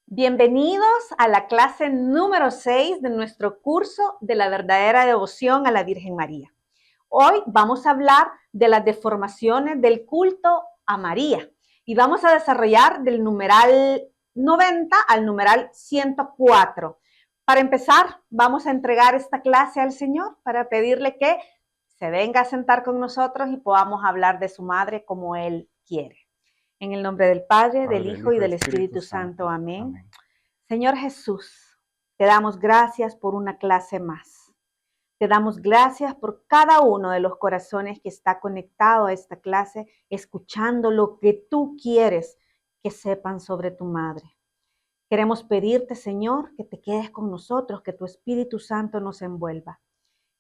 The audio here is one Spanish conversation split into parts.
Bienvenidos a la clase número 6 de nuestro curso de la verdadera devoción a la Virgen María. Hoy vamos a hablar de las deformaciones del culto a María y vamos a desarrollar del numeral 90 al numeral 104. Para empezar, vamos a entregar esta clase al Señor para pedirle que se venga a sentar con nosotros y podamos hablar de su madre como Él quiere. En el nombre del Padre, del Hijo y del Espíritu Santo. Amén. Señor Jesús, te damos gracias por una clase más. Te damos gracias por cada uno de los corazones que está conectado a esta clase, escuchando lo que tú quieres que sepan sobre tu madre. Queremos pedirte, Señor, que te quedes con nosotros, que tu Espíritu Santo nos envuelva.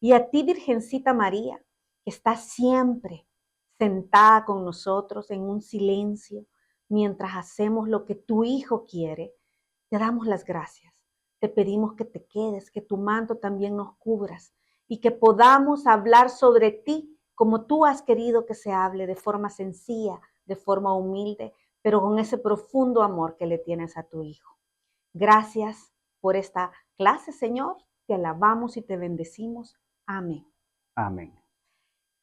Y a ti, Virgencita María, que está siempre sentada con nosotros en un silencio, mientras hacemos lo que tu Hijo quiere, te damos las gracias. Te pedimos que te quedes, que tu manto también nos cubras y que podamos hablar sobre ti como tú has querido que se hable, de forma sencilla, de forma humilde, pero con ese profundo amor que le tienes a tu Hijo. Gracias por esta clase, Señor. Te alabamos y te bendecimos. Amén. Amén.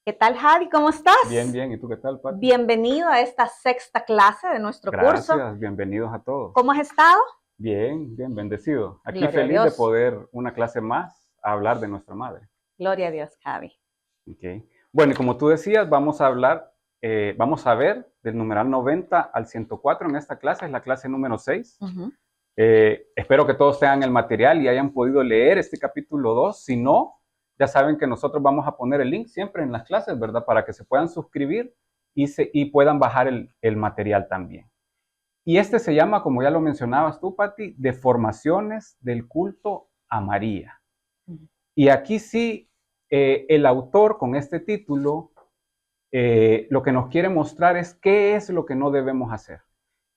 ¿Qué tal, Javi? ¿Cómo estás? Bien, bien. ¿Y tú qué tal, Pati? Bienvenido a esta sexta clase de nuestro curso. Gracias, bienvenidos a todos. ¿Cómo has estado? Bien, bien, bendecido. Aquí Gloria feliz a de Dios. poder una clase más a hablar de nuestra madre. Gloria a Dios, Javi. Okay. Bueno, y como tú decías, vamos a ver del numeral 90 al 104 en esta clase, es la clase número 6. Espero que todos tengan el material y hayan podido leer este capítulo 2. Si no, ya saben que nosotros vamos a poner el link siempre en las clases, ¿verdad? Para que se puedan suscribir y puedan bajar el material también. Y este se llama, como ya lo mencionabas tú, Pati, Deformaciones del culto a María. Y aquí sí, el autor con este título lo que nos quiere mostrar es qué es lo que no debemos hacer.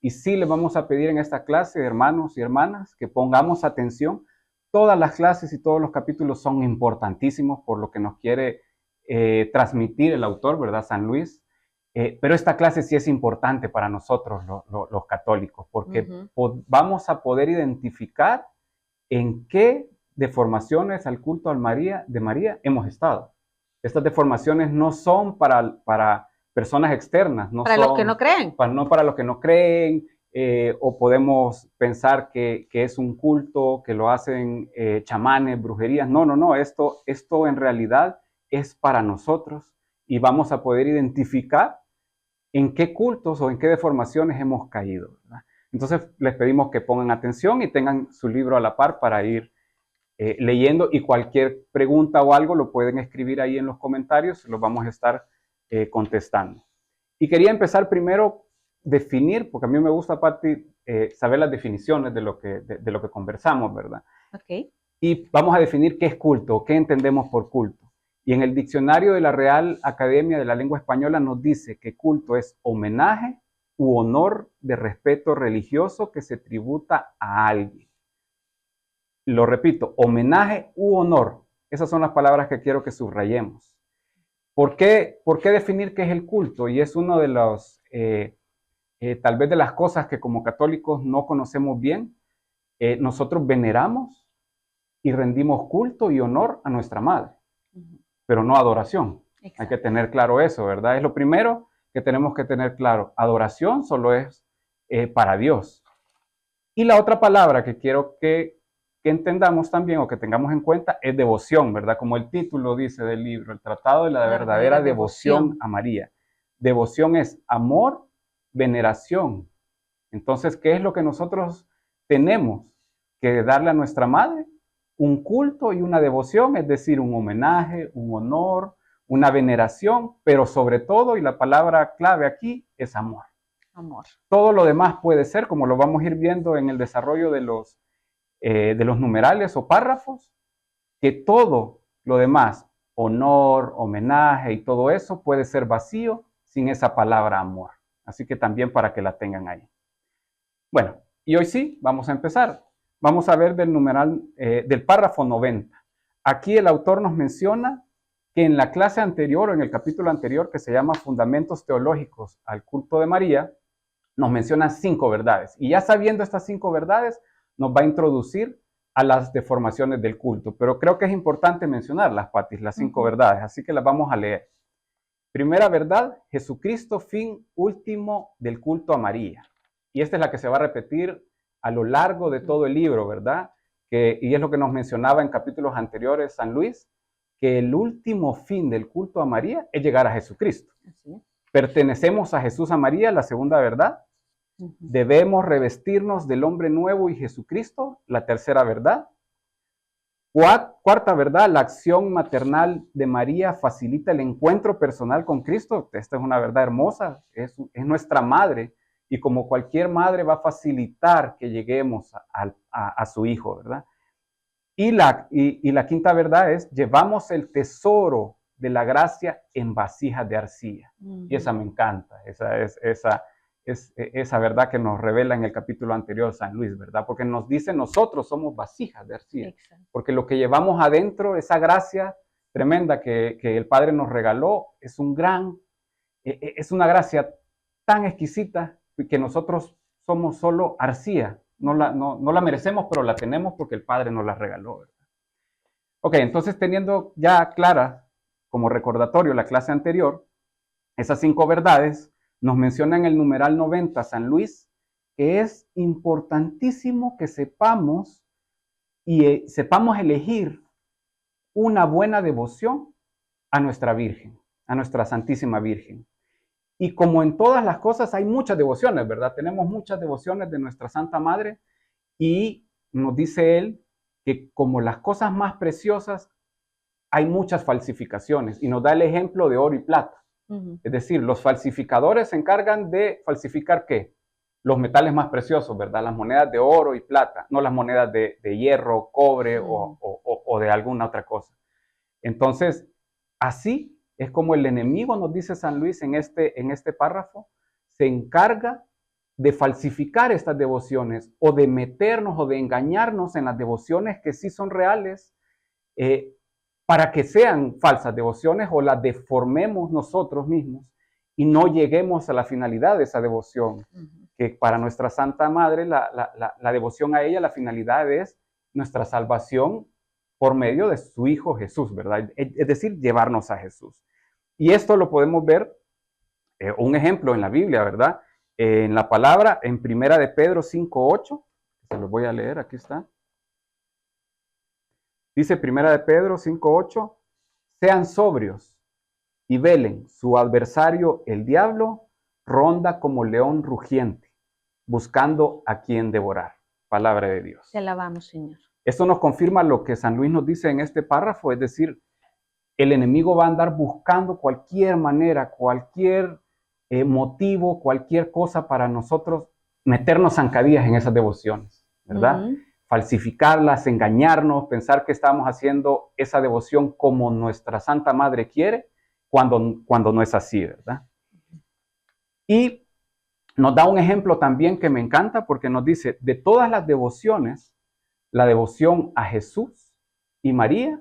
Y sí le vamos a pedir en esta clase, hermanos y hermanas, que pongamos atención. Todas las clases y todos los capítulos son importantísimos por lo que nos quiere transmitir el autor, ¿verdad? San Luis. Pero esta clase sí es importante para nosotros, los católicos, porque vamos a poder identificar en qué deformaciones al culto de María hemos estado. Estas deformaciones no son para personas externas. No para son, los que no creen. No para los que no creen, o podemos pensar que es un culto, que lo hacen chamanes, brujerías. No. Esto en realidad es para nosotros y vamos a poder identificar en qué cultos o en qué deformaciones hemos caído, ¿verdad? Entonces les pedimos que pongan atención y tengan su libro a la par para ir leyendo, y cualquier pregunta o algo lo pueden escribir ahí en los comentarios, los vamos a estar contestando. Y quería empezar primero definir, porque a mí me gusta, Pati, saber las definiciones de lo que conversamos, ¿verdad? Okay. Y vamos a definir qué es culto, qué entendemos por culto. Y en el diccionario de la Real Academia de la Lengua Española nos dice que culto es homenaje u honor de respeto religioso que se tributa a alguien. Lo repito, homenaje u honor. Esas son las palabras que quiero que subrayemos. ¿Por qué definir qué es el culto? Y es uno de los, tal vez de las cosas que como católicos no conocemos bien. Nosotros veneramos y rendimos culto y honor a nuestra madre, pero no adoración. Exacto. Hay que tener claro eso, ¿verdad? Es lo primero que tenemos que tener claro. Adoración solo es para Dios. Y la otra palabra que quiero que entendamos también o que tengamos en cuenta es devoción, ¿verdad? Como el título dice del libro, el Tratado de la verdadera devoción a María. Devoción es amor, veneración. Entonces, ¿qué es lo que nosotros tenemos que darle a nuestra madre? Un culto y una devoción, es decir, un homenaje, un honor, una veneración, pero sobre todo, y la palabra clave aquí, es amor. Amor. Todo lo demás puede ser, como lo vamos a ir viendo en el desarrollo de los numerales o párrafos, que todo lo demás, honor, homenaje y todo eso puede ser vacío sin esa palabra amor. Así que también para que la tengan ahí. Bueno, y hoy sí, vamos a empezar. Vamos a ver del párrafo 90. Aquí el autor nos menciona que en la clase anterior o en el capítulo anterior, que se llama Fundamentos Teológicos al Culto de María, nos menciona 5 verdades. Y ya sabiendo estas 5 verdades, nos va a introducir a las deformaciones del culto. Pero creo que es importante mencionarlas, Patis, las 5 verdades. Así que las vamos a leer. Primera verdad, Jesucristo, fin último del culto a María. Y esta es la que se va a repetir a lo largo de todo el libro, ¿verdad? Y es lo que nos mencionaba en capítulos anteriores San Luis, que el último fin del culto a María es llegar a Jesucristo. Pertenecemos a Jesús, a María, la segunda verdad. Debemos revestirnos del hombre nuevo y Jesucristo, la tercera verdad. Cuarta verdad, la acción maternal de María facilita el encuentro personal con Cristo. Esta es una verdad hermosa, es nuestra madre, y como cualquier madre va a facilitar que lleguemos a su hijo, ¿verdad? Y la quinta verdad es, llevamos el tesoro de la gracia en vasijas de arcilla. Y esa me encanta, esa verdad que nos revela en el capítulo anterior San Luis, ¿verdad? Porque nos dice, nosotros somos vasijas de arcilla. Exacto. Porque lo que llevamos adentro, esa gracia tremenda que el Padre nos regaló, es una gracia tan exquisita que nosotros somos solo arcilla. No la merecemos, pero la tenemos porque el Padre nos la regaló, ¿verdad? Ok, entonces teniendo ya clara, como recordatorio, la clase anterior, esas 5 verdades, nos menciona en el numeral 90 San Luis, que es importantísimo que sepamos sepamos elegir una buena devoción a nuestra Virgen, a nuestra Santísima Virgen. Y como en todas las cosas hay muchas devociones, ¿verdad? Tenemos muchas devociones de nuestra Santa Madre y nos dice él que como las cosas más preciosas hay muchas falsificaciones y nos da el ejemplo de oro y plata. Es decir, los falsificadores se encargan de falsificar ¿qué? Los metales más preciosos, ¿verdad? Las monedas de oro y plata, no las monedas de hierro, cobre o de alguna otra cosa. Entonces, así es como el enemigo, nos dice San Luis en este párrafo, se encarga de falsificar estas devociones o de meternos o de engañarnos en las devociones que sí son reales, para que sean falsas devociones o las deformemos nosotros mismos y no lleguemos a la finalidad de esa devoción. Que para nuestra Santa Madre, la devoción a ella, la finalidad es nuestra salvación por medio de su Hijo Jesús, ¿verdad? Es decir, llevarnos a Jesús. Y esto lo podemos ver, un ejemplo en la Biblia, ¿verdad? En la palabra, en Primera de Pedro 5:8, se lo voy a leer, aquí está. Dice Primera de Pedro 5:8, sean sobrios y velen, su adversario el diablo ronda como león rugiente, buscando a quien devorar. Palabra de Dios. Te alabamos, Señor. Esto nos confirma lo que San Luis nos dice en este párrafo, es decir, el enemigo va a andar buscando cualquier manera, cualquier motivo, cualquier cosa para nosotros meternos zancadillas en esas devociones, ¿verdad? Falsificarlas, engañarnos, pensar que estamos haciendo esa devoción como nuestra Santa Madre quiere, cuando no es así, ¿verdad? Y nos da un ejemplo también que me encanta porque nos dice, de todas las devociones, la devoción a Jesús y María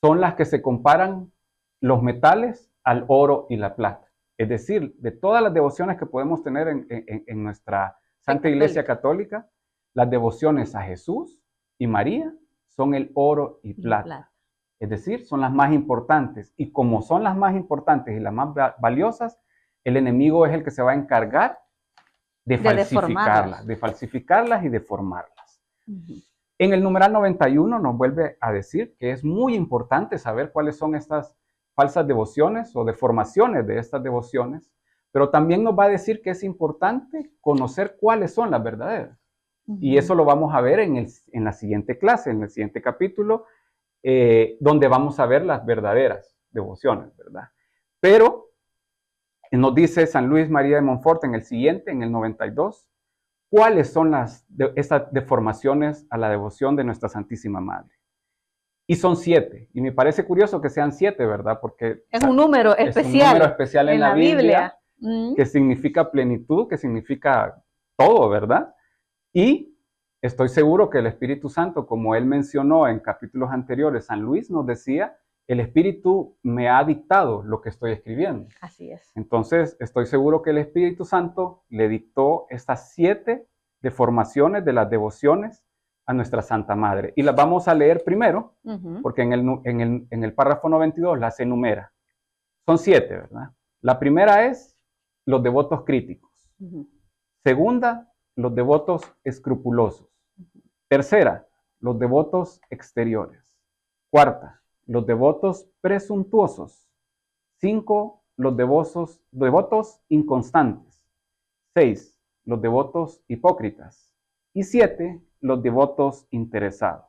son las que se comparan los metales al oro y la plata. Es decir, de todas las devociones que podemos tener en nuestra Santa Iglesia Católica, las devociones a Jesús y María son el oro y plata. Es decir, son las más importantes. Y como son las más importantes y las más valiosas, el enemigo es el que se va a encargar de falsificarlas y deformarlas. En el numeral 91 nos vuelve a decir que es muy importante saber cuáles son estas falsas devociones o deformaciones de estas devociones, pero también nos va a decir que es importante conocer cuáles son las verdaderas. Y eso lo vamos a ver en la siguiente clase, en el siguiente capítulo, donde vamos a ver las verdaderas devociones, ¿verdad? Pero nos dice San Luis María de Montfort en el siguiente, en el 92, cuáles son estas deformaciones a la devoción de nuestra Santísima Madre. Y son 7. Y me parece curioso que sean 7, ¿verdad? Porque es un número especial. Un número especial en la Biblia. Que significa plenitud, que significa todo, ¿verdad? Y estoy seguro que el Espíritu Santo, como él mencionó en capítulos anteriores, San Luis nos decía, el Espíritu me ha dictado lo que estoy escribiendo. Así es. Entonces, estoy seguro que el Espíritu Santo le dictó estas 7 deformaciones de las devociones a nuestra Santa Madre. Y las vamos a leer primero, porque en el párrafo 92 las enumera. Son 7, ¿verdad? La primera es los devotos críticos. Segunda, los devotos escrupulosos. Tercera, los devotos exteriores. Cuarta, los devotos presuntuosos. 5, los devotos inconstantes. 6, los devotos hipócritas. Y 7, los devotos interesados.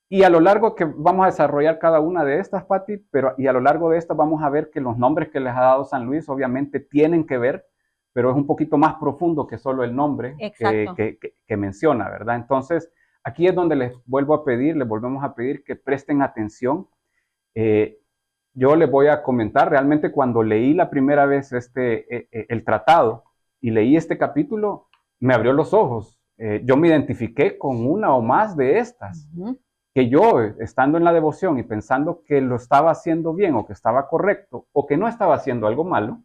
Y a lo largo que vamos a desarrollar cada una de estas, Pati, y a lo largo de estas vamos a ver que los nombres que les ha dado San Luis obviamente tienen que ver, pero es un poquito más profundo que solo el nombre que menciona, ¿verdad? Entonces, aquí es donde les volvemos a pedir que presten atención. Yo les voy a comentar, realmente cuando leí la primera vez el tratado y leí este capítulo, me abrió los ojos. Yo me identifiqué con una o más de estas, que yo, estando en la devoción y pensando que lo estaba haciendo bien o que estaba correcto o que no estaba haciendo algo malo,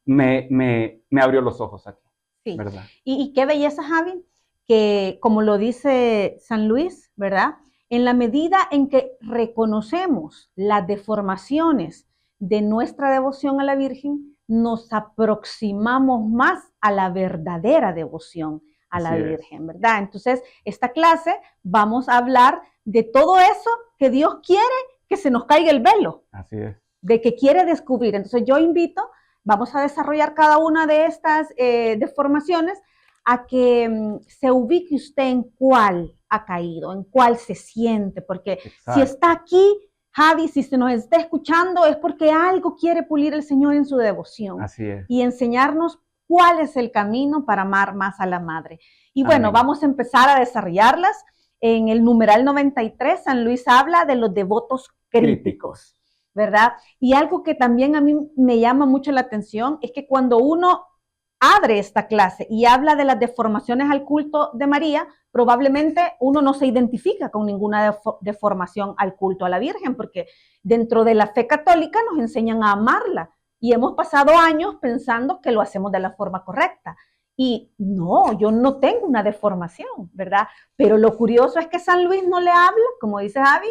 me abrió los ojos aquí. Sí. ¿Verdad? Y qué belleza, Javi, que como lo dice San Luis, ¿verdad? En la medida en que reconocemos las deformaciones de nuestra devoción a la Virgen, nos aproximamos más a la verdadera devoción a la Virgen, ¿verdad? Entonces, esta clase vamos a hablar de todo eso que Dios quiere que se nos caiga el velo. Así es. De que quiere descubrir. Entonces, yo invito, vamos a desarrollar cada una de estas deformaciones a que se ubique usted en cuál ha caído, en cuál se siente, porque si está aquí, Javi, si se nos está escuchando, es porque algo quiere pulir el Señor en su devoción. Así es. Y enseñarnos cuál es el camino para amar más a la Madre. Y bueno, vamos a empezar a desarrollarlas. En el numeral 93, San Luis habla de los devotos críticos, ¿verdad? Y algo que también a mí me llama mucho la atención es que cuando uno abre esta clase y habla de las deformaciones al culto de María, probablemente uno no se identifica con ninguna deformación al culto a la Virgen, porque dentro de la fe católica nos enseñan a amarla y hemos pasado años pensando que lo hacemos de la forma correcta. Y no, yo no tengo una deformación, ¿verdad? Pero lo curioso es que San Luis no le habla, como dice Javi,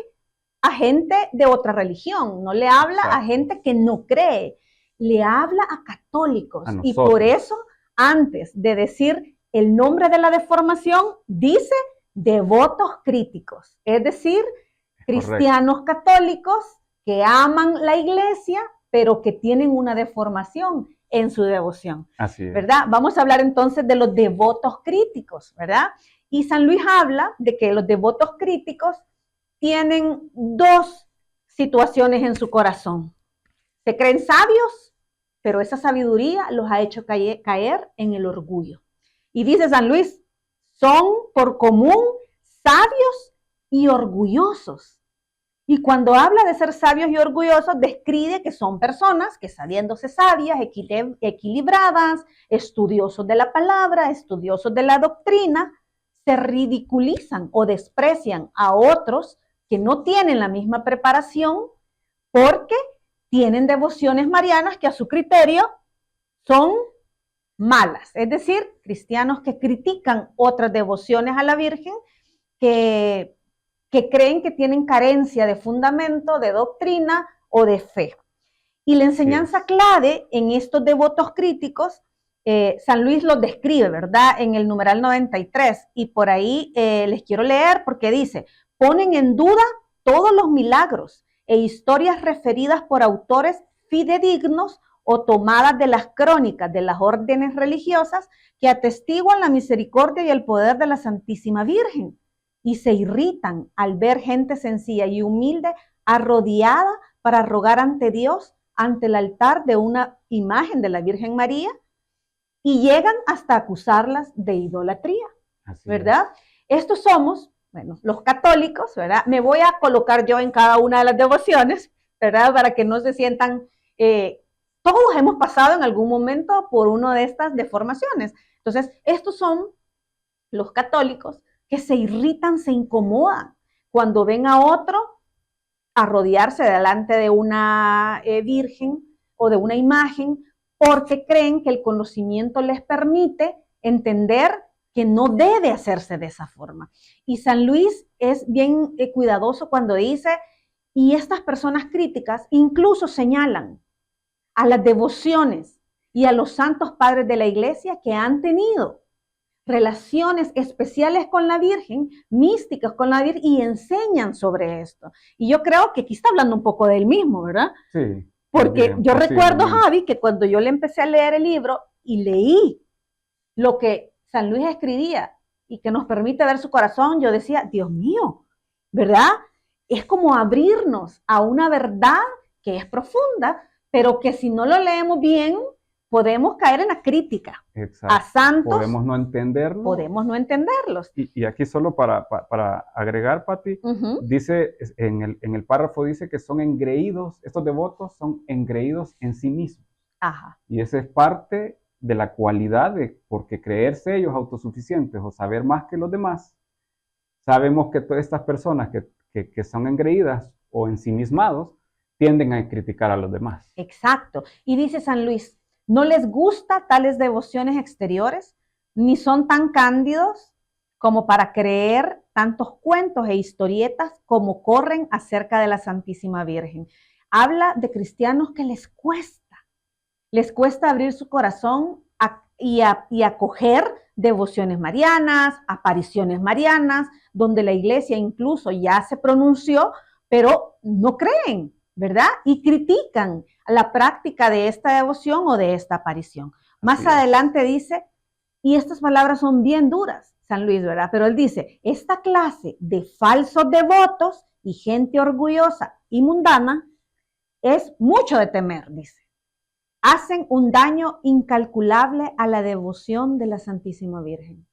a gente de otra religión, no le habla a gente que no cree, le habla a católicos. Y por eso, antes de decir el nombre de la deformación, dice devotos críticos, es decir, cristianos católicos que aman la iglesia, pero que tienen una deformación en su devoción. Así es. ¿Verdad? Vamos a hablar entonces de los devotos críticos, ¿verdad? Y San Luis habla de que los devotos críticos tienen 2 situaciones en su corazón. Se creen sabios, pero esa sabiduría los ha hecho caer en el orgullo. Y dice San Luis, son por común sabios y orgullosos. Y cuando habla de ser sabios y orgullosos, describe que son personas que sabiéndose sabias, equilibradas, estudiosos de la palabra, estudiosos de la doctrina, se ridiculizan o desprecian a otros que no tienen la misma preparación porque tienen devociones marianas que a su criterio son malas. Es decir, cristianos que critican otras devociones a la Virgen que creen que tienen carencia de fundamento, de doctrina o de fe. Y la enseñanza clave en estos devotos críticos, San Luis los describe, ¿verdad? En el numeral 93, y por ahí les quiero leer porque dice, ponen en duda todos los milagros e historias referidas por autores fidedignos o tomadas de las crónicas de las órdenes religiosas que atestiguan la misericordia y el poder de la Santísima Virgen. Y se irritan al ver gente sencilla y humilde arrodillada para rogar ante Dios, ante el altar de una imagen de la Virgen María, y llegan hasta acusarlas de idolatría, ¿verdad? Estos somos, bueno, los católicos, ¿verdad? Me voy a colocar yo en cada una de las devociones, ¿verdad? Para que no se sientan, todos hemos pasado en algún momento por una de estas deformaciones. Entonces, estos son los católicos que se irritan, se incomodan cuando ven a otro arrodillarse delante de una virgen o de una imagen porque creen que el conocimiento les permite entender que no debe hacerse de esa forma. Y San Luis es bien cuidadoso cuando dice, y estas personas críticas incluso señalan a las devociones y a los santos padres de la iglesia que han tenido relaciones especiales con la Virgen, místicas con la Virgen, y enseñan sobre esto. Y yo creo que aquí está hablando un poco de él mismo, ¿verdad? Sí. Porque yo recuerdo, Javi, que cuando yo le empecé a leer el libro y leí lo que San Luis escribía y que nos permite ver su corazón, yo decía, Dios mío, ¿verdad? Es como abrirnos a una verdad que es profunda, pero que si no lo leemos bien, podemos caer en la crítica. Exacto. A santos. Podemos no entenderlos. Podemos no entenderlos. Y aquí solo para agregar, Pati, dice, en el párrafo dice que son engreídos, estos devotos son engreídos en sí mismos. Ajá. Y esa es parte de la cualidad de, porque creerse ellos autosuficientes o saber más que los demás, sabemos que todas estas personas que son engreídas o ensimismados tienden a criticar a los demás. Exacto. Y dice San Luis, no les gusta tales devociones exteriores, ni son tan cándidos como para creer tantos cuentos e historietas como corren acerca de la Santísima Virgen. Habla de cristianos que les cuesta abrir su corazón y acoger devociones marianas, apariciones marianas, donde la iglesia incluso ya se pronunció, pero no creen, ¿verdad? Y critican la práctica de esta devoción o de esta aparición. Más adelante dice, y estas palabras son bien duras, San Luis, ¿verdad? Pero él dice, esta clase de falsos devotos y gente orgullosa y mundana es mucho de temer, dice. Hacen un daño incalculable a la devoción de la Santísima Virgen.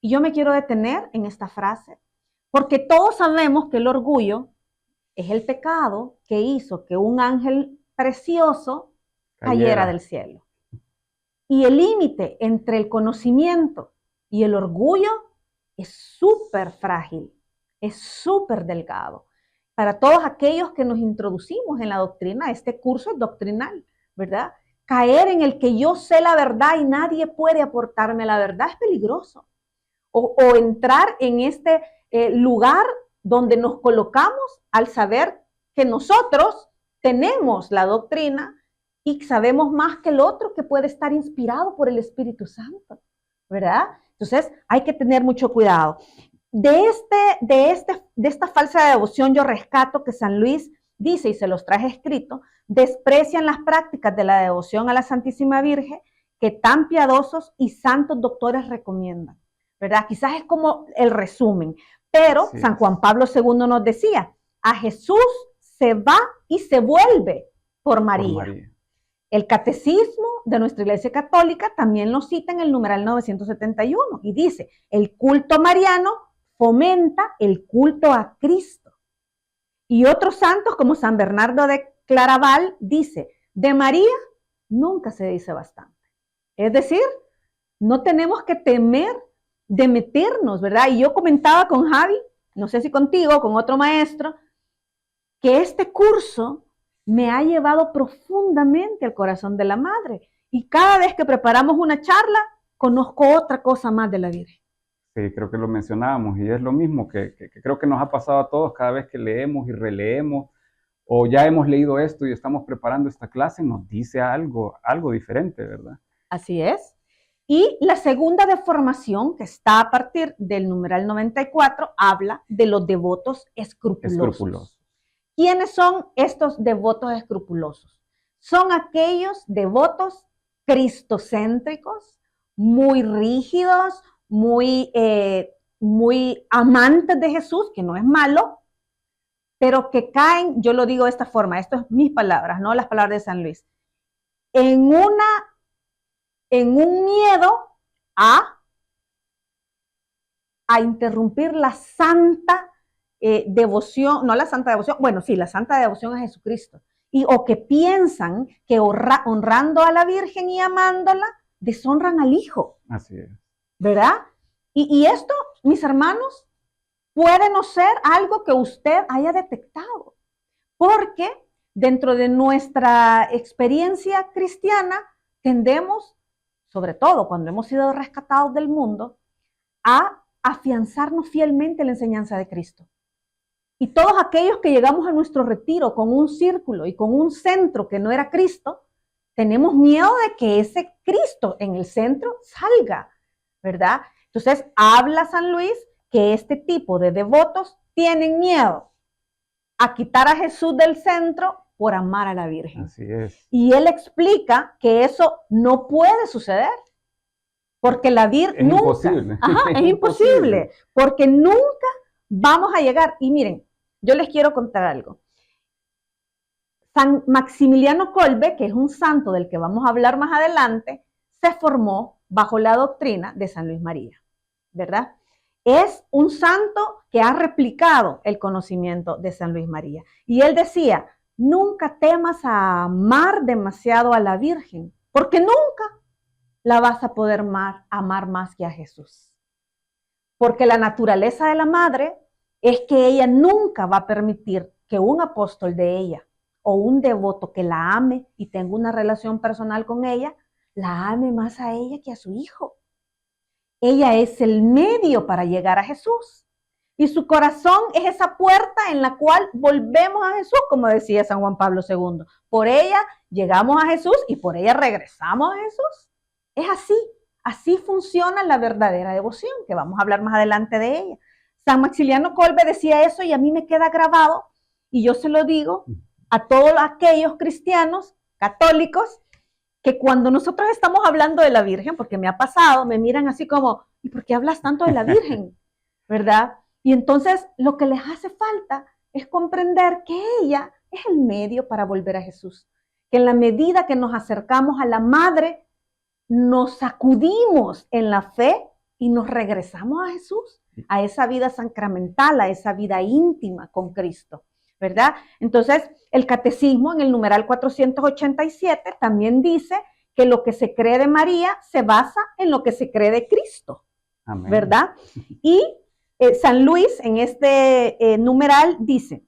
Y yo me quiero detener en esta frase, porque todos sabemos que el orgullo es el pecado que hizo que un ángel precioso cayera del cielo. Y el límite entre el conocimiento y el orgullo es súper frágil, es súper delgado. Para todos aquellos que nos introducimos en la doctrina, este curso es doctrinal, ¿verdad? Caer en el que yo sé la verdad y nadie puede aportarme la verdad es peligroso. O entrar en este lugar donde nos colocamos al saber que nosotros tenemos la doctrina y sabemos más que el otro que puede estar inspirado por el Espíritu Santo, ¿verdad? Entonces hay que tener mucho cuidado. De esta falsa devoción yo rescato que San Luis dice, y se los traje escrito, desprecian las prácticas de la devoción a la Santísima Virgen que tan piadosos y santos doctores recomiendan, ¿verdad? Quizás es como el resumen, pero sí. San Juan Pablo II nos decía, a Jesús se va y se vuelve por María. El catecismo de nuestra Iglesia Católica también lo cita en el numeral 971 y dice, el culto mariano fomenta el culto a Cristo. Y otros santos como San Bernardo de Claraval dice, de María nunca se dice bastante. Es decir, no tenemos que temer de meternos, ¿verdad? Y yo comentaba con Javi, no sé si contigo, con otro maestro, que este curso me ha llevado profundamente al corazón de la Madre. Y cada vez que preparamos una charla, conozco otra cosa más de la Virgen. Sí, creo que lo mencionábamos y es lo mismo que creo que nos ha pasado a todos cada vez que leemos y releemos o ya hemos leído esto y estamos preparando esta clase, nos dice algo diferente, ¿verdad? Así es. Y la segunda deformación, que está a partir del numeral 94, habla de los devotos escrupulosos. ¿Quiénes son estos devotos escrupulosos? Son aquellos devotos cristocéntricos, muy rígidos, muy amantes de Jesús, que no es malo, pero que caen, yo lo digo de esta forma, esto es mis palabras, no las palabras de San Luis, en un miedo a interrumpir la santa devoción, no la santa devoción, bueno, sí, la santa devoción a Jesucristo, o que piensan que honrando a la Virgen y amándola, deshonran al Hijo. Así es. ¿Verdad? Y esto, mis hermanos, puede no ser algo que usted haya detectado, porque dentro de nuestra experiencia cristiana tendemos, sobre todo cuando hemos sido rescatados del mundo, a afianzarnos fielmente en la enseñanza de Cristo. Y todos aquellos que llegamos a nuestro retiro con un círculo y con un centro que no era Cristo, tenemos miedo de que ese Cristo en el centro salga, ¿verdad? Entonces, habla San Luis que este tipo de devotos tienen miedo a quitar a Jesús del centro por amar a la Virgen. Así es. Y él explica que eso no puede suceder, porque la Virgen nunca, imposible. Es imposible, porque nunca vamos a llegar. Y miren, yo les quiero contar algo. San Maximiliano Kolbe, que es un santo del que vamos a hablar más adelante, se formó bajo la doctrina de San Luis María, ¿verdad? Es un santo que ha replicado el conocimiento de San Luis María. Y él decía, nunca temas a amar demasiado a la Virgen, porque nunca la vas a poder amar más que a Jesús. Porque la naturaleza de la madre es que ella nunca va a permitir que un apóstol de ella o un devoto que la ame y tenga una relación personal con ella, la ame más a ella que a su hijo. Ella es el medio para llegar a Jesús. Y su corazón es esa puerta en la cual volvemos a Jesús, como decía San Juan Pablo II. Por ella llegamos a Jesús y por ella regresamos a Jesús. Es así funciona la verdadera devoción, que vamos a hablar más adelante de ella. San Maximiliano Kolbe decía eso y a mí me queda grabado, y yo se lo digo a todos aquellos cristianos católicos que cuando nosotros estamos hablando de la Virgen, porque me ha pasado, me miran así como, ¿y por qué hablas tanto de la Virgen? ¿Verdad? Y entonces lo que les hace falta es comprender que ella es el medio para volver a Jesús. Que en la medida que nos acercamos a la Madre, nos sacudimos en la fe y nos regresamos a Jesús, a esa vida sacramental, a esa vida íntima con Cristo, ¿verdad? Entonces, el catecismo en el numeral 487 también dice que lo que se cree de María se basa en lo que se cree de Cristo, Amén. ¿Verdad? Y San Luis en este numeral dice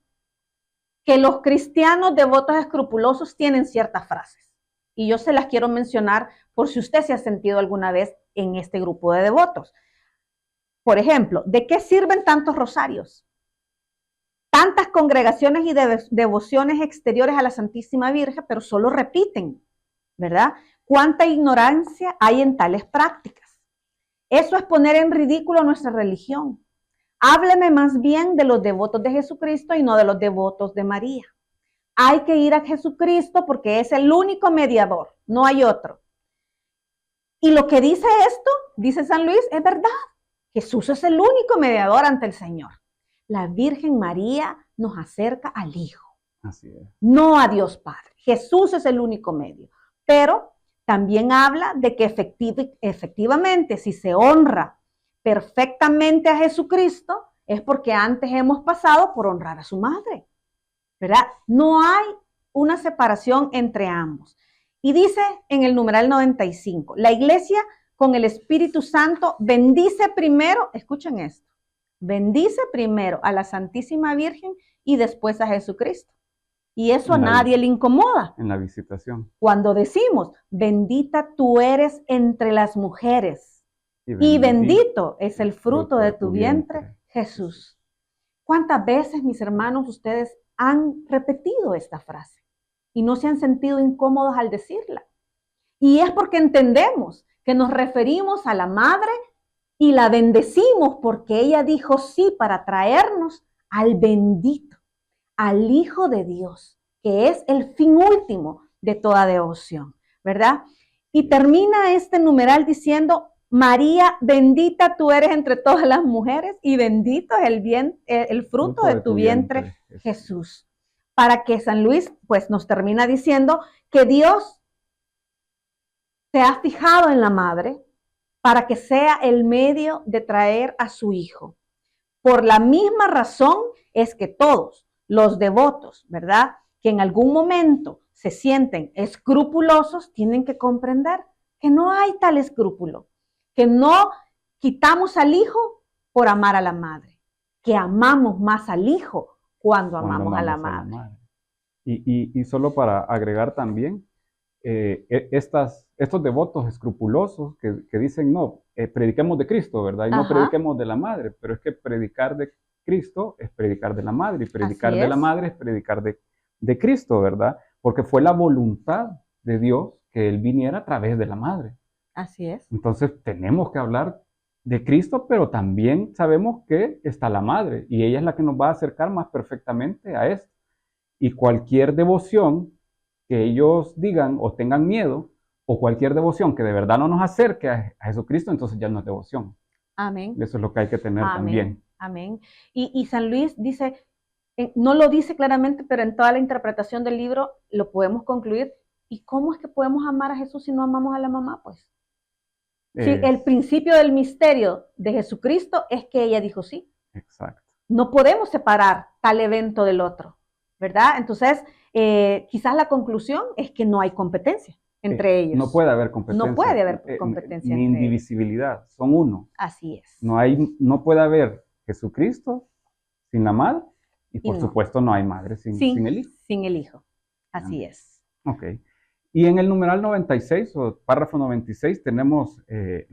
que los cristianos devotos escrupulosos tienen ciertas frases. Y yo se las quiero mencionar por si usted se ha sentido alguna vez en este grupo de devotos. Por ejemplo, ¿de qué sirven tantos rosarios? Tantas congregaciones y devociones exteriores a la Santísima Virgen, pero solo repiten, ¿verdad? ¿Cuánta ignorancia hay en tales prácticas? Eso es poner en ridículo nuestra religión. Hábleme más bien de los devotos de Jesucristo y no de los devotos de María. Hay que ir a Jesucristo porque es el único mediador, no hay otro. Y lo que dice esto, dice San Luis, es verdad. Jesús es el único mediador ante el Señor. La Virgen María nos acerca al Hijo, Así es. no a Dios Padre. Jesús es el único medio. Pero también habla de que efectivamente, si se honra perfectamente a Jesucristo, es porque antes hemos pasado por honrar a su madre, ¿verdad? No hay una separación entre ambos. Y dice en el numeral 95, la Iglesia con el Espíritu Santo bendice primero, escuchen esto, bendice primero a la Santísima Virgen y después a Jesucristo. Y eso a nadie le incomoda. En la visitación. Cuando decimos, bendita tú eres entre las mujeres y bendito es el fruto de tu vientre, Jesús. ¿Cuántas veces, mis hermanos, ustedes han repetido esta frase y no se han sentido incómodos al decirla? Y es porque entendemos que nos referimos a la Madre y la bendecimos porque ella dijo sí para traernos al bendito, al Hijo de Dios, que es el fin último de toda devoción, ¿verdad? Y termina este numeral diciendo, María, bendita tú eres entre todas las mujeres y bendito es el fruto de tu vientre, Jesús. Para que San Luis pues nos termina diciendo que Dios se ha fijado en la madre para que sea el medio de traer a su hijo. Por la misma razón es que todos los devotos, ¿verdad?, que en algún momento se sienten escrupulosos, tienen que comprender que no hay tal escrúpulo, que no quitamos al hijo por amar a la madre, que amamos más al hijo cuando amamos a la madre. Y solo para agregar también, estos devotos escrupulosos que dicen, no, prediquemos de Cristo, ¿verdad? Y no Ajá, prediquemos de la madre, pero es que predicar de Cristo es predicar de la madre, y predicar así de la es, madre es predicar de Cristo, ¿verdad? Porque fue la voluntad de Dios que Él viniera a través de la madre. así es. Entonces tenemos que hablar de Cristo, pero también sabemos que está la madre, y ella es la que nos va a acercar más perfectamente a esto. Y cualquier devoción que ellos digan o tengan miedo, o cualquier devoción que de verdad no nos acerque a Jesucristo, entonces ya no es devoción. Amén, Eso es lo que hay que tener amén, también. amén. Y San Luis dice, no lo dice claramente, pero en toda la interpretación del libro lo podemos concluir. ¿Y cómo es que podemos amar a Jesús si no amamos a la mamá? Pues sí, Es, el principio del misterio de Jesucristo es que ella dijo sí. exacto. No podemos separar tal evento del otro, ¿verdad? Entonces, quizás la conclusión es que no hay competencia entre No ellos. puede haber No competencia, puede haber competencia ni entre ellos. indivisibilidad, son uno. Así es. No puede haber Jesucristo sin la madre, y Y por no, supuesto no hay madre sin el hijo. sin el hijo. Así es. Ok. Y en el numeral 96 o párrafo 96 tenemos el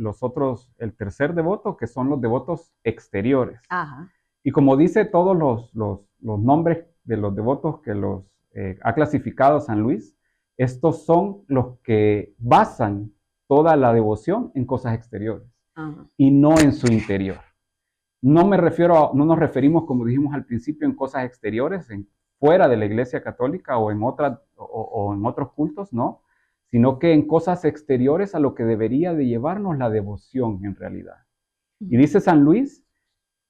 tercer devoto, que son los devotos exteriores. Ajá. Y como dice todos los nombres de los devotos que los ha clasificado San Luis, estos son los que basan toda la devoción en cosas exteriores, Ajá. y no en su interior. No nos referimos, como dijimos al principio, en cosas exteriores, fuera de la Iglesia Católica o en otros cultos, no, sino que en cosas exteriores a lo que debería de llevarnos la devoción en realidad. Y dice San Luis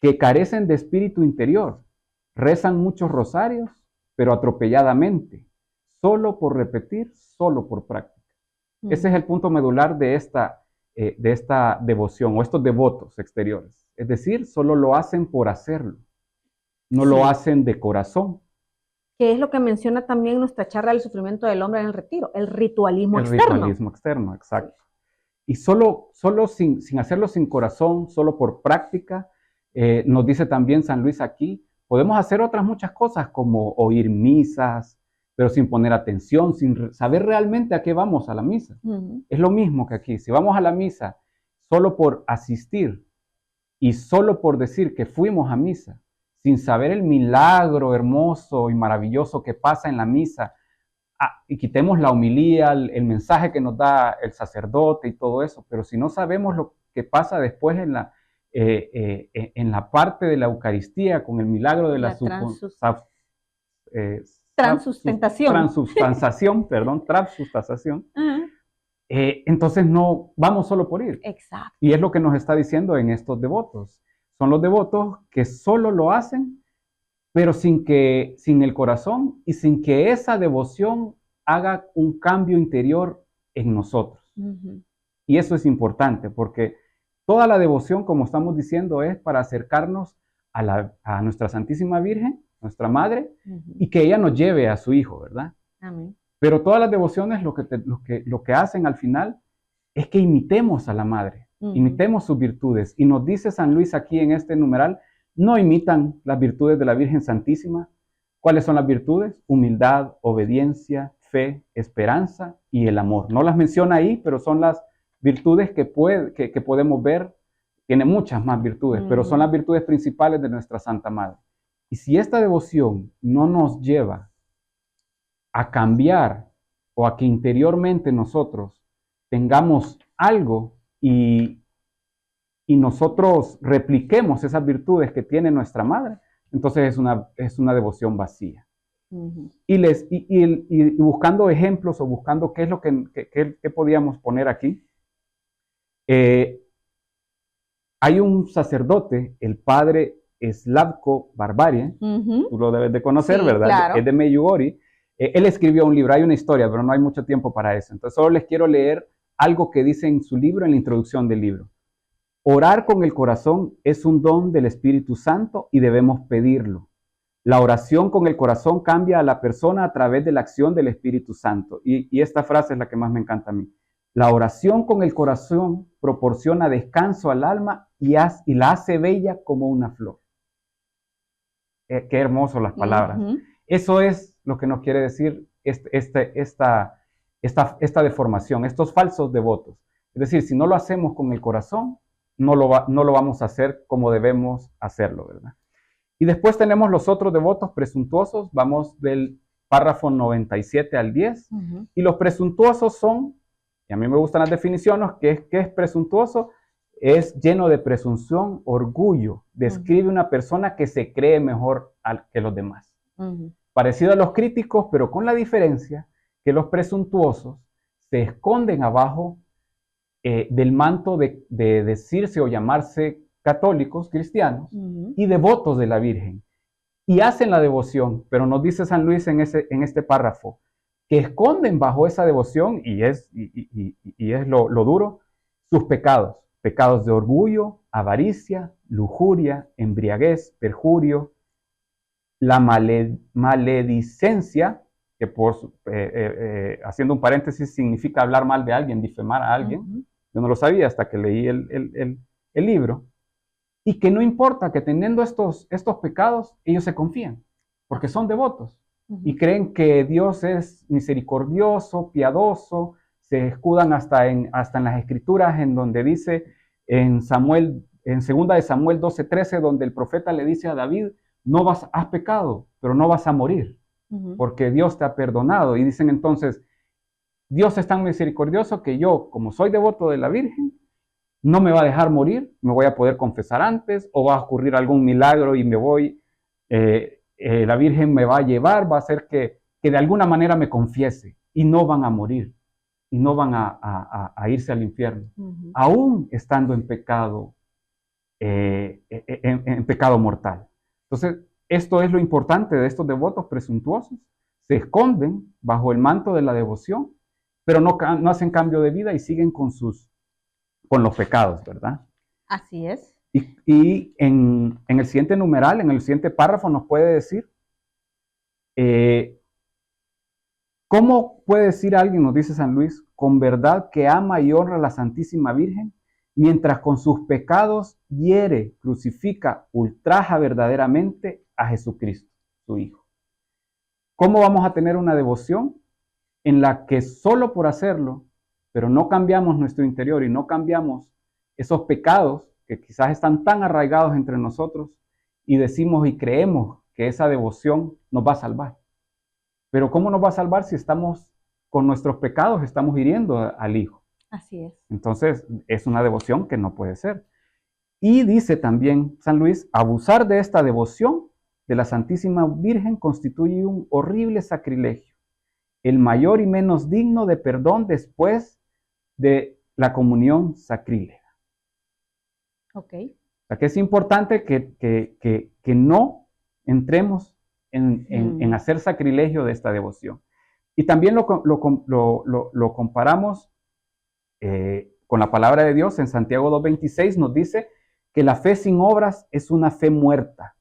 que carecen de espíritu interior, rezan muchos rosarios, pero atropelladamente, solo por repetir, solo por práctica. Ese es el punto medular de esta devoción o estos devotos exteriores. Es decir, solo lo hacen por hacerlo, no lo hacen de corazón. Que es lo que menciona también nuestra charla del sufrimiento del hombre en el retiro, el ritualismo El externo. ritualismo externo, exacto. Y solo sin hacerlo sin corazón, solo por práctica, nos dice también San Luis aquí, podemos hacer otras muchas cosas como oír misas, pero sin poner atención, sin saber realmente a qué vamos a la misa. Es lo mismo que aquí. Si vamos a la misa solo por asistir y solo por decir que fuimos a misa, sin saber el milagro hermoso y maravilloso que pasa en la misa, y quitemos la homilía, el mensaje que nos da el sacerdote y todo eso, pero si no sabemos lo que pasa después en la parte de la Eucaristía con el milagro de la transubstanciación, entonces no vamos solo por ir. Exacto. Y es lo que nos está diciendo en estos devotos. Son los devotos que solo lo hacen, pero sin el corazón y sin que esa devoción haga un cambio interior en nosotros. Y eso es importante porque toda la devoción, como estamos diciendo, es para acercarnos a nuestra Santísima Virgen, nuestra Madre, y que ella nos lleve a su Hijo, ¿verdad? Amén. Pero todas las devociones lo que hacen al final es que imitemos a la Madre, imitemos sus virtudes. Y nos dice San Luis aquí en este numeral, no imitan las virtudes de la Virgen Santísima. ¿Cuáles son las virtudes? Humildad, obediencia, fe, esperanza y el amor. No las menciona ahí, pero son las virtudes que podemos ver. Tiene muchas más virtudes, pero son las virtudes principales de nuestra Santa Madre. Y si esta devoción no nos lleva a cambiar o a que interiormente nosotros tengamos algo y nosotros repliquemos esas virtudes que tiene nuestra madre, entonces es una devoción vacía. Y buscando ejemplos o buscando qué es lo que podíamos poner aquí, hay un sacerdote, el padre Slavko Barbarie, tú lo debes de conocer, sí, ¿verdad? Claro. Es de Medjugorje. Él escribió un libro, hay una historia, pero no hay mucho tiempo para eso. Entonces solo les quiero leer algo que dice en su libro, en la introducción del libro. Orar con el corazón es un don del Espíritu Santo y debemos pedirlo. La oración con el corazón cambia a la persona a través de la acción del Espíritu Santo. Y esta frase es la que más me encanta a mí. La oración con el corazón proporciona descanso al alma y la hace bella como una flor. Qué hermoso las palabras. Eso es lo que nos quiere decir esta deformación, estos falsos devotos. Es decir, si no lo hacemos con el corazón, no lo vamos a hacer como debemos hacerlo, ¿verdad? Y después tenemos los otros devotos presuntuosos, vamos del párrafo 97 al 10, y los presuntuosos son, y a mí me gustan las definiciones, ¿qué es presuntuoso? Es lleno de presunción, orgullo, describe una persona que se cree mejor que los demás. Parecido a los críticos, pero con la diferencia que los presuntuosos se esconden abajo del manto de decirse o llamarse católicos, cristianos, y devotos de la Virgen. Y hacen la devoción, pero nos dice San Luis en este párrafo, que esconden bajo esa devoción, y es lo duro, sus pecados. Pecados de orgullo, avaricia, lujuria, embriaguez, perjurio, la maledicencia, que haciendo un paréntesis significa hablar mal de alguien, difamar a alguien. Yo no lo sabía hasta que leí el libro. Y que no importa que teniendo estos pecados, ellos se confían, porque son devotos. Y creen que Dios es misericordioso, piadoso, se escudan hasta en las escrituras en donde dice en 2 de Samuel 12:13, donde el profeta le dice a David, has pecado, pero no vas a morir, porque Dios te ha perdonado. Y dicen entonces, Dios es tan misericordioso que yo, como soy devoto de la Virgen, no me va a dejar morir, me voy a poder confesar antes, o va a ocurrir algún milagro y la Virgen me va a llevar, va a hacer que de alguna manera me confiese, y no van a morir, y no van a irse al infierno, aún estando en pecado, en pecado mortal. Entonces, esto es lo importante de estos devotos presuntuosos. Se esconden bajo el manto de la devoción, pero no hacen cambio de vida y siguen con los pecados, ¿verdad? Así es. Y en el siguiente numeral, en el siguiente párrafo, nos puede decir, ¿cómo puede decir alguien, nos dice San Luis, con verdad que ama y honra a la Santísima Virgen, mientras con sus pecados hiere, crucifica, ultraja verdaderamente a Jesucristo, su Hijo? ¿Cómo vamos a tener una devoción en la que solo por hacerlo, pero no cambiamos nuestro interior y no cambiamos esos pecados que quizás están tan arraigados entre nosotros, y decimos y creemos que esa devoción nos va a salvar? Pero ¿cómo nos va a salvar si estamos con nuestros pecados, estamos hiriendo al Hijo? Así es. Entonces, es una devoción que no puede ser. Y dice también San Luis, abusar de esta devoción de la Santísima Virgen constituye un horrible sacrilegio, el mayor y menos digno de perdón después de la comunión sacrílega. Ok. O sea, que es importante que no entremos en hacer sacrilegio de esta devoción. Y también lo comparamos con la palabra de Dios. En Santiago 2:26 nos dice que la fe sin obras es una fe muerta.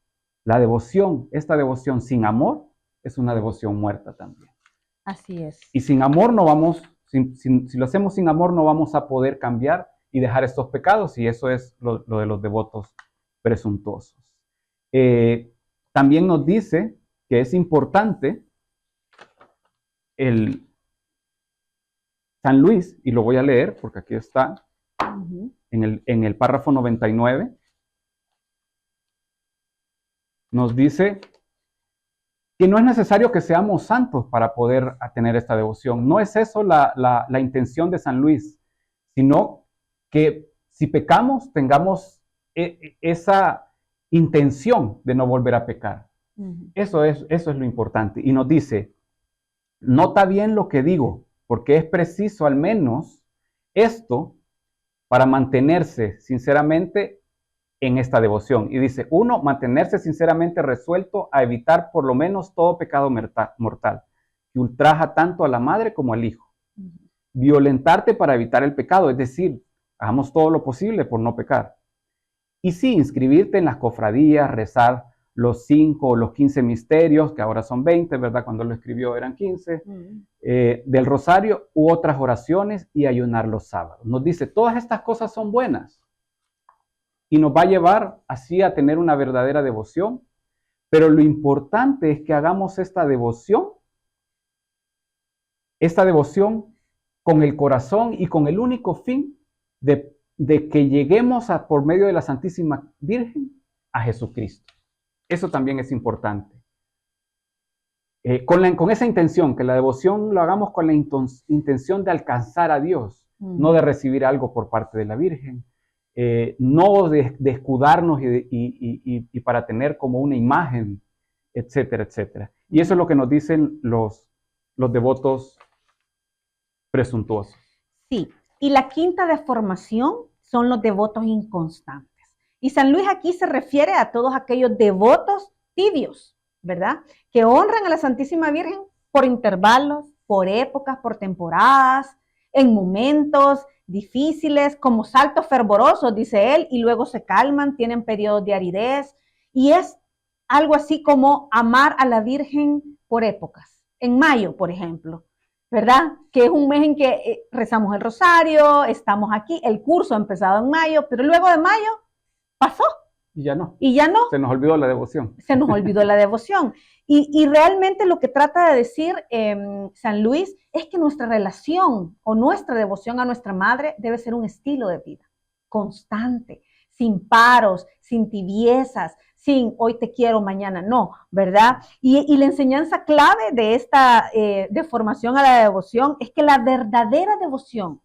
La devoción, esta devoción sin amor, es una devoción muerta también. Así es. Y sin amor no vamos, si lo hacemos sin amor, no vamos a poder cambiar y dejar estos pecados, y eso es lo de los devotos presuntuosos. También nos dice que es importante San Luis, y lo voy a leer porque aquí está, en el párrafo 99, nos dice que no es necesario que seamos santos para poder tener esta devoción. No es eso la intención de San Luis, sino que si pecamos, tengamos esa intención de no volver a pecar. Eso es lo importante. Y nos dice, nota bien lo que digo, porque es preciso al menos esto para mantenerse sinceramente en esta devoción. Y dice, 1, mantenerse sinceramente resuelto a evitar por lo menos todo pecado mortal, que ultraja tanto a la madre como al hijo. Violentarte para evitar el pecado, es decir, hagamos todo lo posible por no pecar. Y sí, inscribirte en las cofradías, rezar los 5 o los 15 misterios, que ahora son 20, ¿verdad? Cuando lo escribió eran 15, del rosario u otras oraciones, y ayunar los sábados. Nos dice, todas estas cosas son buenas y nos va a llevar así a tener una verdadera devoción, pero lo importante es que hagamos esta devoción esta devoción con el corazón y con el único fin de que lleguemos por medio de la Santísima Virgen a Jesucristo. Eso también es importante. Con esa intención, que la devoción lo hagamos con la intención de alcanzar a Dios, no de recibir algo por parte de la Virgen, no de escudarnos y para tener como una imagen, etcétera, etcétera. Y eso es lo que nos dicen los devotos presuntuosos. Sí, y la quinta deformación son los devotos inconstantes. Y San Luis aquí se refiere a todos aquellos devotos tibios, ¿verdad? Que honran a la Santísima Virgen por intervalos, por épocas, por temporadas, en momentos difíciles, como saltos fervorosos, dice él, y luego se calman, tienen periodos de aridez, y es algo así como amar a la Virgen por épocas. En mayo, por ejemplo, ¿verdad? Que es un mes en que rezamos el rosario, estamos aquí, el curso ha empezado en mayo, pero luego de mayo pasó. Y ya no. Y ya no. Se nos olvidó la devoción. Se nos olvidó la devoción. Y realmente lo que trata de decir San Luis es que nuestra relación o nuestra devoción a nuestra madre debe ser un estilo de vida constante, sin paros, sin tibiezas, sin hoy te quiero, mañana no, ¿verdad? Y la enseñanza clave de esta deformación a la devoción es que la verdadera devoción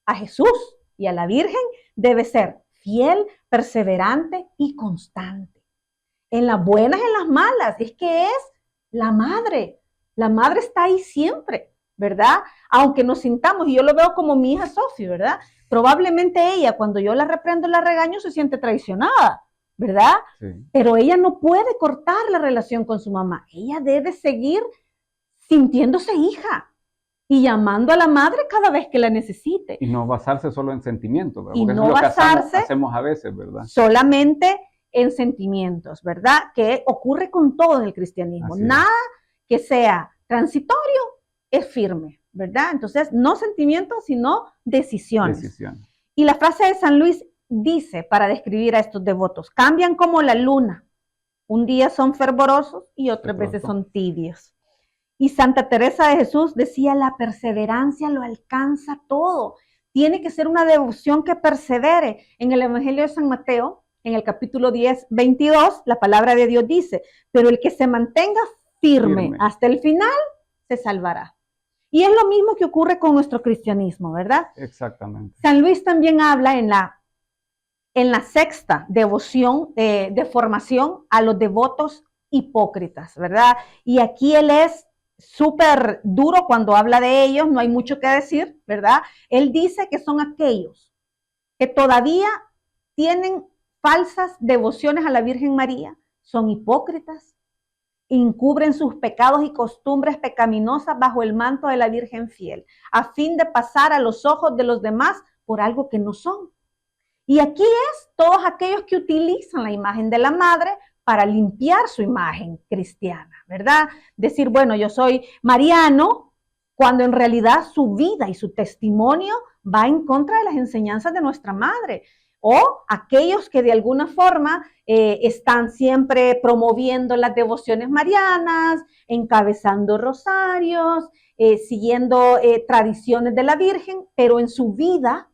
a Jesús y a la Virgen debe ser fiel, perseverante y constante. En las buenas, en las malas, es que es la madre. La madre está ahí siempre, ¿verdad? Aunque nos sintamos, y yo lo veo como mi hija Sofía, ¿verdad? Probablemente ella, cuando yo la reprendo, la regaño, se siente traicionada, ¿verdad? Sí. Pero ella no puede cortar la relación con su mamá. Ella debe seguir sintiéndose hija y llamando a la madre cada vez que la necesite. Y no basarse solo en sentimientos, ¿verdad? Porque no eso es lo que hacemos a veces, ¿verdad? Solamente en sentimientos, ¿verdad? Que ocurre con todo en el cristianismo. Así Nada que sea transitorio es firme, ¿verdad? Entonces, no sentimientos, sino decisiones. Y la frase de San Luis dice, para describir a estos devotos, cambian como la luna. Un día son fervorosos y otras veces son tibios. Y Santa Teresa de Jesús decía, la perseverancia lo alcanza todo. Tiene que ser una devoción que persevere. En el Evangelio de San Mateo, en el capítulo 10, 22, la palabra de Dios dice, pero el que se mantenga firme hasta el final, se salvará. Y es lo mismo que ocurre con nuestro cristianismo, ¿verdad? Exactamente. San Luis también habla en la sexta devoción, de formación a los devotos hipócritas, ¿verdad? Y aquí él es súper duro cuando habla de ellos, no hay mucho que decir, ¿verdad? Él dice que son aquellos que todavía tienen falsas devociones a la Virgen María, son hipócritas, encubren sus pecados y costumbres pecaminosas bajo el manto de la Virgen fiel, a fin de pasar a los ojos de los demás por algo que no son. Y aquí es todos aquellos que utilizan la imagen de la madre para limpiar su imagen cristiana, ¿verdad? Decir, bueno, yo soy mariano, cuando en realidad su vida y su testimonio va en contra de las enseñanzas de nuestra madre. O aquellos que de alguna forma están siempre promoviendo las devociones marianas, encabezando rosarios, siguiendo tradiciones de la Virgen, pero en su vida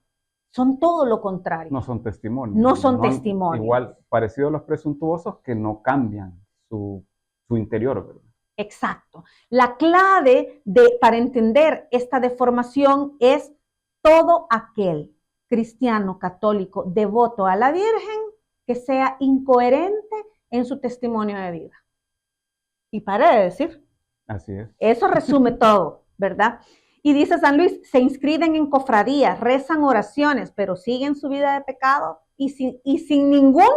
son todo lo contrario. No son testimonios. No son testimonios. Igual, parecido a los presuntuosos que no cambian su interior, ¿verdad? Exacto. La clave para entender esta deformación es todo aquel cristiano, católico, devoto a la Virgen, que sea incoherente en su testimonio de vida. Y pare de decir. Así es. Eso resume todo, ¿verdad? Y dice San Luis, se inscriben en cofradías, rezan oraciones, pero siguen su vida de pecado y sin ninguna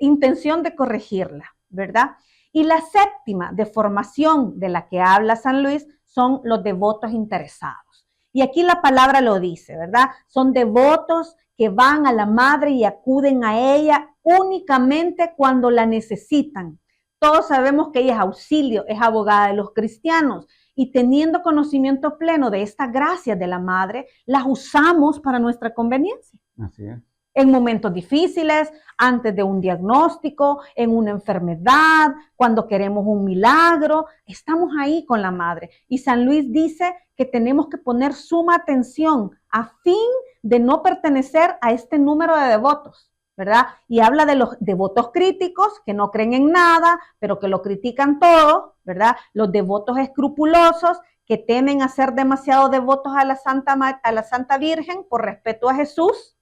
intención de corregirla, ¿verdad? Y la séptima deformación de la que habla San Luis son los devotos interesados. Y aquí la palabra lo dice, ¿verdad? Son devotos que van a la madre y acuden a ella únicamente cuando la necesitan. Todos sabemos que ella es auxilio, es abogada de los cristianos. Y teniendo conocimiento pleno de estas gracias de la madre, las usamos para nuestra conveniencia. Así es. en momentos difíciles, antes de un diagnóstico, en una enfermedad, cuando queremos un milagro, estamos ahí con la madre. Y San Luis dice que tenemos que poner suma atención a fin de no pertenecer a este número de devotos, ¿verdad? Y habla de los devotos críticos que no creen en nada, pero que lo critican todo, ¿verdad? Los devotos escrupulosos que temen a ser demasiado devotos a la Santa Virgen por respeto a Jesús,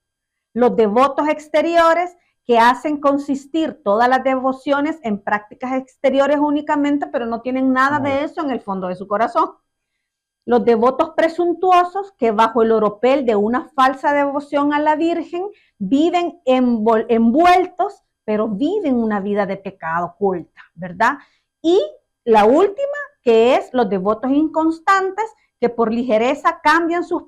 los devotos exteriores que hacen consistir todas las devociones en prácticas exteriores únicamente, pero no tienen nada de eso en el fondo de su corazón. Los devotos presuntuosos que bajo el oropel de una falsa devoción a la Virgen viven envueltos, pero viven una vida de pecado oculta, ¿verdad? Y la última, que es los devotos inconstantes que por ligereza cambian sus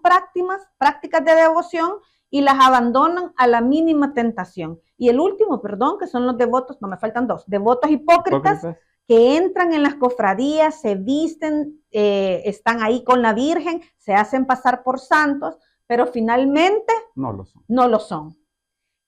prácticas de devoción y las abandonan a la mínima tentación. Y el último, perdón, que son los devotos, no me faltan dos, devotos hipócritas que entran en las cofradías, se visten, están ahí con la Virgen, se hacen pasar por santos, pero finalmente no lo son.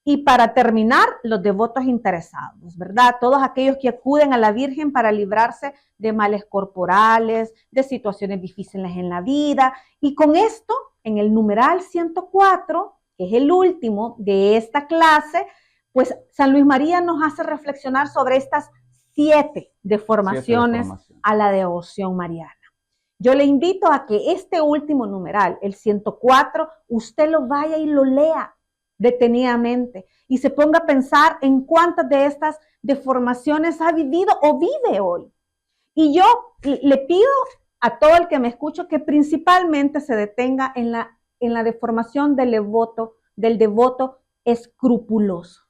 Y para terminar, los devotos interesados, ¿verdad? Todos aquellos que acuden a la Virgen para librarse de males corporales, de situaciones difíciles en la vida. Y con esto, en el numeral 104, que es el último de esta clase, pues San Luis María nos hace reflexionar sobre estas 7 deformaciones a la devoción mariana. Yo le invito a que este último numeral, el 104, usted lo vaya y lo lea detenidamente y se ponga a pensar en cuántas de estas deformaciones ha vivido o vive hoy. Y yo le pido a todo el que me escucha que principalmente se detenga en la deformación del devoto escrupuloso.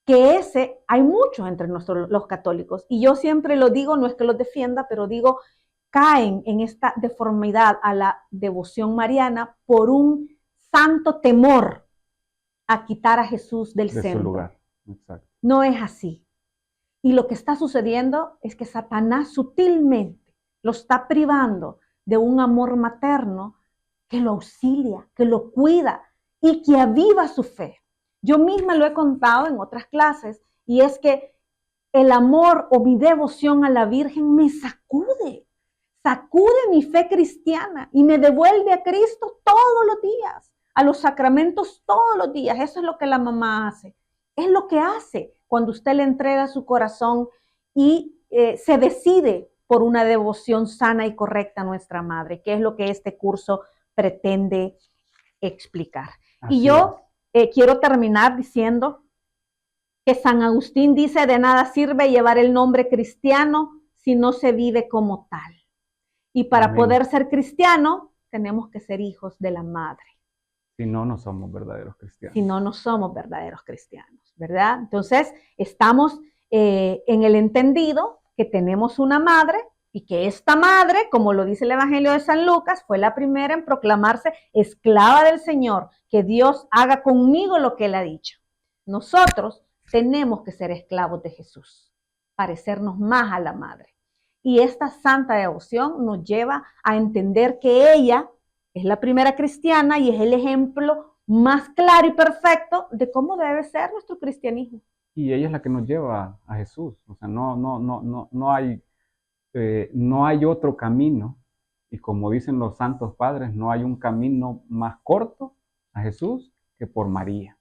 Que ese hay muchos entre los católicos, y yo siempre lo digo, no es que los defienda, pero digo, caen en esta deformidad a la devoción mariana por un santo temor a quitar a Jesús del centro. Su lugar. Exacto. No es así. Y lo que está sucediendo es que Satanás sutilmente lo está privando de un amor materno que lo auxilia, que lo cuida y que aviva su fe. Yo misma lo he contado en otras clases, y es que el amor o mi devoción a la Virgen me sacude mi fe cristiana y me devuelve a Cristo todos los días, a los sacramentos todos los días. Eso es lo que la mamá hace. Es lo que hace cuando usted le entrega su corazón y se decide por una devoción sana y correcta a nuestra madre, que es lo que este curso pretende explicar. Así y yo quiero terminar diciendo que San Agustín dice: de nada sirve llevar el nombre cristiano si no se vive como tal. Y para Amén. Poder ser cristiano, tenemos que ser hijos de la madre. Si no, no somos verdaderos cristianos. Si no, no somos verdaderos cristianos, ¿verdad? Entonces, estamos en el entendido que tenemos una madre y que esta madre, como lo dice el Evangelio de San Lucas, fue la primera en proclamarse esclava del Señor, que Dios haga conmigo lo que Él ha dicho. Nosotros tenemos que ser esclavos de Jesús, parecernos más a la madre. Y esta santa devoción nos lleva a entender que ella es la primera cristiana y es el ejemplo más claro y perfecto de cómo debe ser nuestro cristianismo. Y ella es la que nos lleva a Jesús. O sea, no hay otro camino. Y como dicen los santos padres, no hay un camino más corto a Jesús que por María.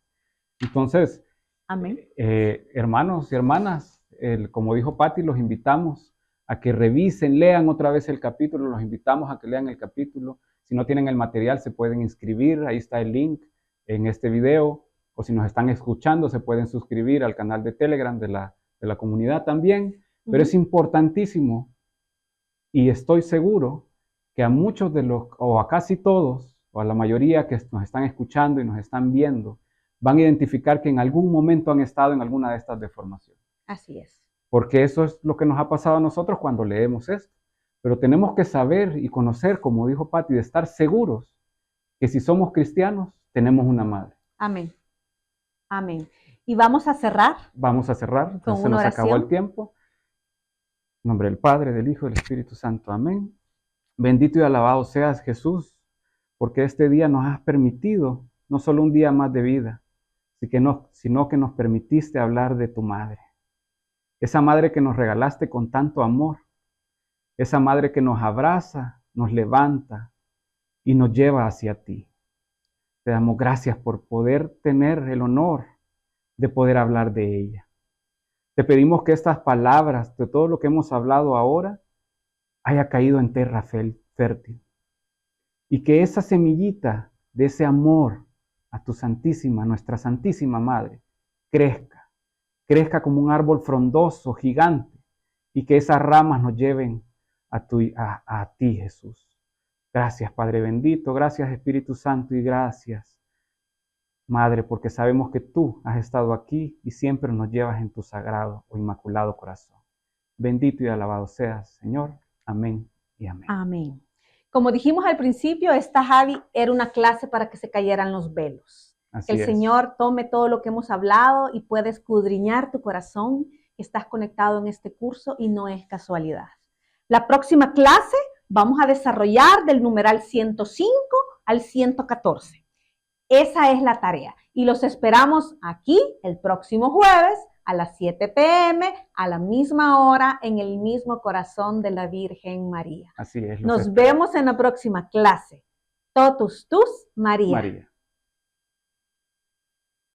Entonces, Amén. Hermanos y hermanas, como dijo Patti, los invitamos a que revisen, lean otra vez el capítulo. Los invitamos a que lean el capítulo. Si no tienen el material, se pueden inscribir. Ahí está el link en este video. O si nos están escuchando, se pueden suscribir al canal de Telegram de la comunidad también. Pero es importantísimo, y estoy seguro que a muchos o a casi todos, o a la mayoría que nos están escuchando y nos están viendo, van a identificar que en algún momento han estado en alguna de estas deformaciones. Así es. Porque eso es lo que nos ha pasado a nosotros cuando leemos esto. Pero tenemos que saber y conocer, como dijo Patti, de estar seguros que si somos cristianos, tenemos una madre. Amén. Amén. Y vamos a cerrar. Vamos a cerrar. Se nos acabó el tiempo. En nombre del Padre, del Hijo y del Espíritu Santo. Amén. Bendito y alabado seas, Jesús, porque este día nos has permitido no solo un día más de vida, sino que nos permitiste hablar de tu madre. Esa madre que nos regalaste con tanto amor. Esa madre que nos abraza, nos levanta y nos lleva hacia ti. Te damos gracias por poder tener el honor de poder hablar de ella. Te pedimos que estas palabras, de todo lo que hemos hablado ahora, haya caído en tierra fértil. Y que esa semillita de ese amor a tu Santísima, nuestra Santísima Madre, crezca como un árbol frondoso, gigante, y que esas ramas nos lleven a ti, Jesús. Gracias, Padre bendito, gracias, Espíritu Santo, y gracias, Madre, porque sabemos que tú has estado aquí y siempre nos llevas en tu sagrado o inmaculado corazón. Bendito y alabado seas, Señor. Amén y amén. Amén. Como dijimos al principio, esta Javi era una clase para que se cayeran los velos. Que el Señor tome todo lo que hemos hablado y pueda escudriñar tu corazón. Estás conectado en este curso y no es casualidad. La próxima clase vamos a desarrollar del numeral 105 al 114. Esa es la tarea y los esperamos aquí el próximo jueves a las 7 p.m. a la misma hora en el mismo corazón de la Virgen María. Así es. Nos vemos en la próxima clase. Totus tus María.